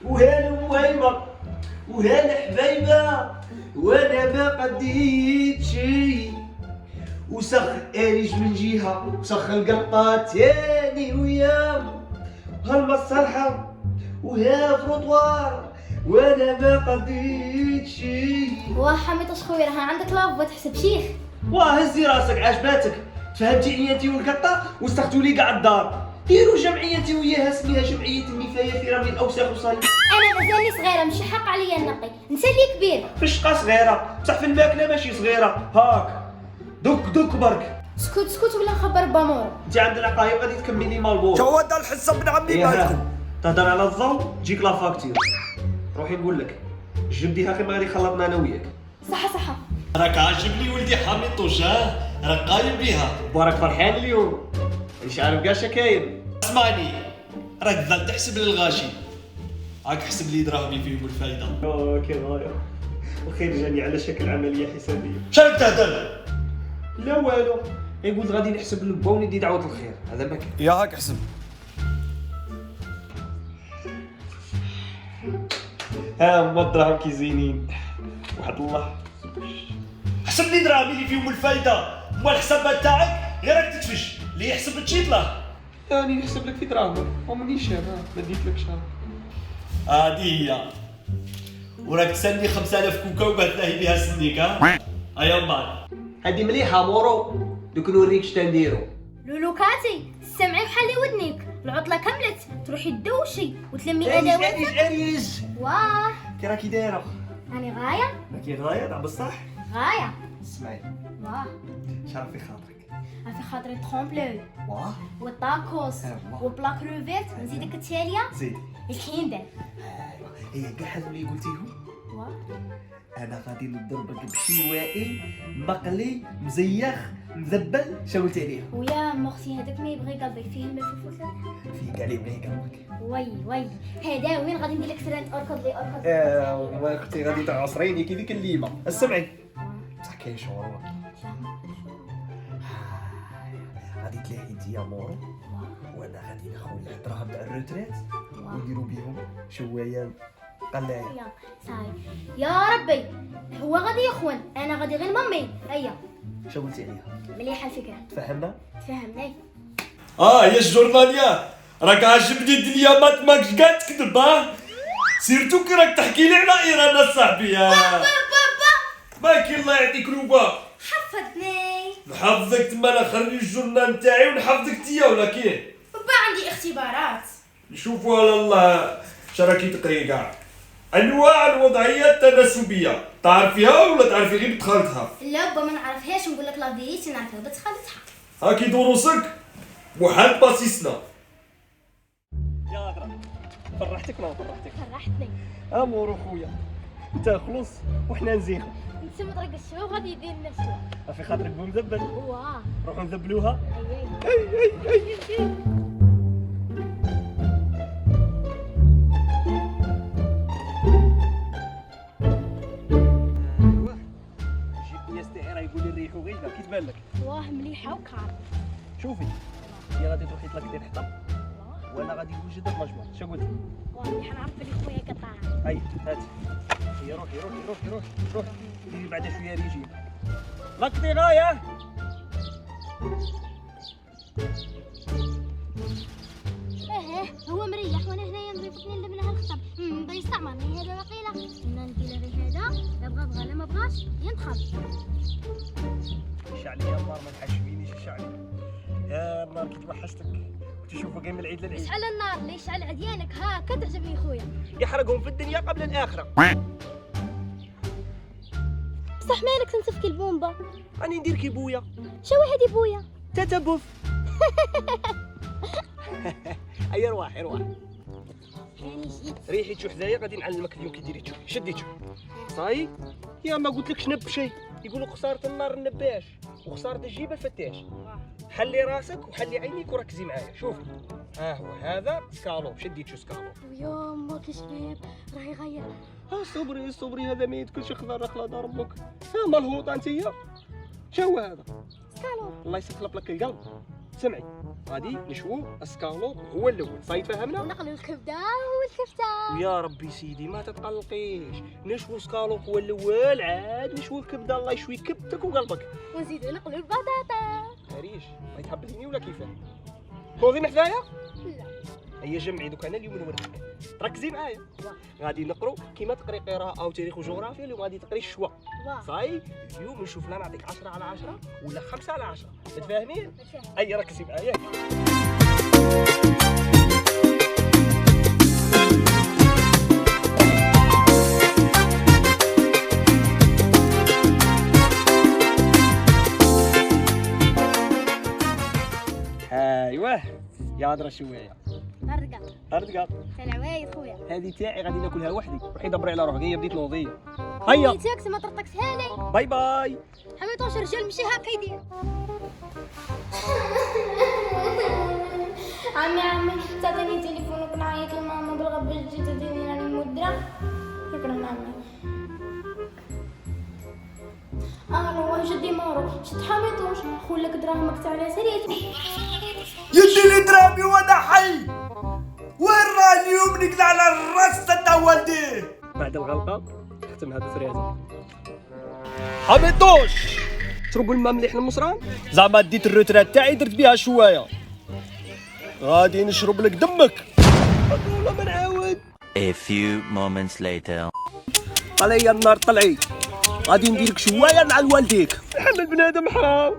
وهلا وهيبة وهلا حبايبة، وانا ما قديت شي، وسخ اريج من جهة وسخ القلطة تاني وياه، هالمصلحة وها فروطوار، وانا ما قديت شي. واه حميد اش خويا، راه عندك لافو تحسب شيخ. واه هزي راسك، عجباتك تفهمتي انتي والقطة وسختوا لي قاع الدار. ديروا جمعية انتي وياها سميها جمعية النفاية في رمي الاوساخ وصاي. انا مازالني صغيره، مش حق عليا نقي، انت اللي كبير. في الشقة صغيرة بصح في الماكلة ماشي صغيرة، هاك دوك برك. سكوت ولا نخبر بامور. انت عند العقاية وغادي تكملي مالبور. شو هذا الحصه ابن عمي مالكم؟ تهضر على الضو تجيك لا فاكتور. روحي نقول لك جبديها خير ما غادي خلطنا انا وياك. صح راك عاجبني ولدي حاميطوش، ها راك قايم بيها. بارك فرحان اليوم، مش عارف كاع شكاين. اسمعني، راك ظل تحسب للغاشي، راك حسب لي دراهمي فيهم الفايده. اوكي غاية وخير جاني على شكل عملية حسابية. شنو تهدر؟ لا والو، يقول غادي نحسب للبا وندي دعوة الخير، هذا ما كان. يا هاك حسب. ها هما الدراهم كي زينين، واحد الله. حسب لي دراهمي اللي فيهم الفايده، مال الحساب تاعك غير راك تكفش اللي يحسب تشيط له. راني نحسب لك في دراهم ومانيش انا ما ديتلكش. هذه هي، وراك تسني 5000 كوكا وبهتلاهي بها سنيك، ها ايا مال. هادي مليحة مورو، دوك نوريك شتنديرو. لولوكاتي سمعي وحلي ودنيك، العطله كملت تروحي تدوشي وتلمي ادواتك. اريج واه كي راكي دايرة؟ راني غايه راكي غاية تاع بصح؟ غايه. اسمعي واه شرف في خاطرك. في خاطري ترومبلو واه والطاكوس أيوة. وبلا كروفيت، نزيدك التاليه زيد. الكيندر. ايوا هي كاع هذو اللي قلتيهم واه انا غادي نضربك بشوائي مقلي مزيخ مذبل شاولت عليه. ويا مختي هذاك ما يبغي قلبك فيه الملفوف في كاع اللي بغي قلبك. وي هذا وين غادي ندير لك سرانت اركض لي اركض. والله اختي غادي تعصريني كي ديك الليمه. اسمعي بصح كاين شعور غادي تلاقي انت يا مورو، وانا غادي ناخذ الدراهم تاع الروتريت ونديرو بيهم شوايه قلايه. يا صاي يا ربي، هو غادي يخون انا غادي غير مامي. هيا شاولتي عليها مليحه الفكره، تفهمنا. تفهمني. يا الجورناليا، راك عاجبني الدنيا ما تماكش كاع تكذب، ها سيرتو كي راك تحكي لي على ايران اصاحبي. بابا باكي الله يعطيك الوبا، حفظني. نحفظك تما، انا نخلي الجورنال تاعي ونحفظك تيا ولا كيه. بابا عندي اختبارات. نشوفوا على الله شراكي تقري كاع انواع الوضعيه التناسبيه، تعرفيها ولا تعرفي غير بنت خالتها؟ لا بابا ما نعرفهاش، نقول لك لا فيريتي نعرفها بنت خالتها. هاكي دروسك وحال باسيسنا. يا هضره فرحتك ما فرحتك؟ فرحتني. امور خويا انت خلص وحنا نزيخ. انت مطرق الشو غادي يدير لنا الشو. في خاطرك بمذبل واه نروحو نذبلوها. اي جيب لي استعاره يقول لي ريحو غيبه كي تبان لك. واه مليحه وكار. شوفي هي غادي تروحي تلقطي الحطب وانا غادي نوجد المجمر. شو قلت؟ واه مليحه نعرف بلي خويا قطع. هاي هاتي هي روحي ديري بعد شويه ريجيم لقطي غايه. هو مريح وانا هنايا نضيفني لبنها الخطب. بغا يستعمرني هذا وقيله. انا ندير غير هذا، لا بغى لا ما بغاش ينتخب. شعلي يا نار ما تحشمينيش شعلي يا نار كي توحشتك وتشوفوا كاين من العيد للعيد. يشعل النار اللي يشعل عديانك هاكا تعجبني خويا. يحرقهم في الدنيا قبل الاخره. بصح مالك تنسفكي البومبا؟ راني ندير كي بويا. شو هادي بويا؟ تاتا بوف. اي رواح هاني جيت. ريحي تشوح حدايا غادي نعلمك اليوم كي ديري تشوح. شدي تشوح صاي. يا ما قلتلكش نب شيء، يقولوا خساره النار النباش وخساره الجيب الفتاش. حلي راسك وحلي عينيك وركزي معايا. شوفي ها هو هذا سكالو. شدي تشو سكالو. ويا ماك الشباب راه يغير. صبري هذا ما يتكلش خضار خلا ربك. ها مالهوطه انتيا. شو هذا؟ سكالو. الله يسخلب لك القلب. سمعي غادي نشوو اسكالوب هو الاول، صاي تفهمنا؟ ونقلوا الكبده والكفته. ويا ربي سيدي ما تتقلقيش، نشوو سكالوب هو الاول، عاد نشوو الكبده الله يشوي كبدك وقلبك. ونزيدوا نقلوا البطاطا. عريش ما يتهبليني ولا كيفاه؟ كوضي حدايا؟ لا. هيا جمعي دوك انا اليوم نوريك، ركزي معايا. غادي نقرو كيما تقري قراءه او تاريخ وجغرافيا، اليوم غادي تقري الشوا. صاي اليوم نشوف لا نعطيك 10 على 10 ولا 5 على 10، متفاهمين؟ هيا ركزي معايا. ايوه يا هضره شويه. الرقاق. ارد العوايد خويا. هذه تاعي غادي ناكلها وحدي، روحي دبري على روحك، هي بديت نوضيه. هيا تاكس ما طرطقش هاني. باي باي. حميتوش رجال ماشي هكا يدير. عمي تعطيني تليفونك نعيط لماما بالغ باش تجي تديني راني مدرة. شكرا عمي. انا جدي مارو شد حميتوش خولك دراهمك تاع العسل. يديني درامي وانا حي. وين راني اليوم نقلع على الراس تاع والدي. بعد الغلقه ختمها بفريزه. حميتوش شربوا الماء مليح المصران، زعما ديت الروترات تاعي درت بها شويه، غادي نشرب لك دمك. والله ما نعاود. A few moments later. طلعي النار طلعي، غادي نديرك شويه مع والديك. حمل بنادم حرام.